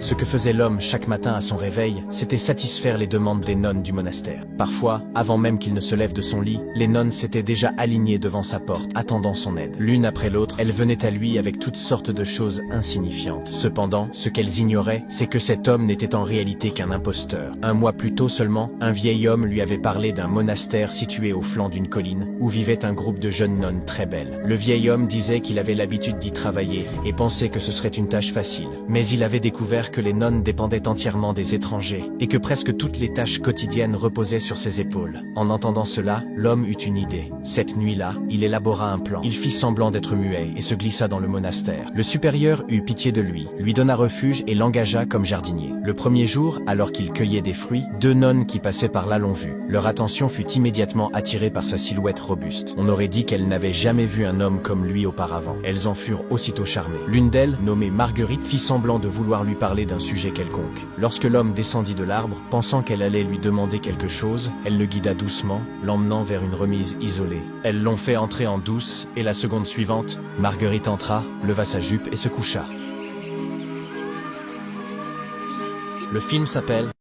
Ce que faisait l'homme chaque matin à son réveil, c'était satisfaire les demandes des nonnes du monastère. Parfois, avant même qu'il ne se lève de son lit, les nonnes s'étaient déjà alignées devant sa porte, attendant son aide. L'une après l'autre, elles venaient à lui avec toutes sortes de choses insignifiantes. Cependant, ce qu'elles ignoraient, c'est que cet homme n'était en réalité qu'un imposteur. Un mois plus tôt seulement, un vieil homme lui avait parlé d'un monastère situé au flanc d'une colline, où vivait un groupe de jeunes nonnes très belles. Le vieil homme disait qu'il avait l'habitude d'y travailler, et pensait que ce serait une tâche facile. Mais il avait découvert que les nonnes dépendaient entièrement des étrangers, et que presque toutes les tâches quotidiennes reposaient sur ses épaules. En entendant cela, l'homme eut une idée. Cette nuit-là, il élabora un plan. Il fit semblant d'être muet, et se glissa dans le monastère. Le supérieur eut pitié de lui donna refuge et l'engagea comme jardinier. Le premier jour, alors qu'il cueillait des fruits, deux nonnes qui passaient par là l'ont vu. Leur attention fut immédiatement attirée par sa silhouette robuste. On aurait dit qu'elles n'avaient jamais vu un homme comme lui auparavant. Elles en furent aussitôt charmées. L'une d'elles, nommée Marguerite, fit semblant de vouloir lui parler d'un sujet quelconque. Lorsque l'homme descendit de l'arbre, pensant qu'elle allait lui demander quelque chose, elle le guida doucement, l'emmenant vers une remise isolée. Elles l'ont fait entrer en douce, et la seconde suivante, Marguerite entra, leva sa jupe et se coucha. Le film s'appelle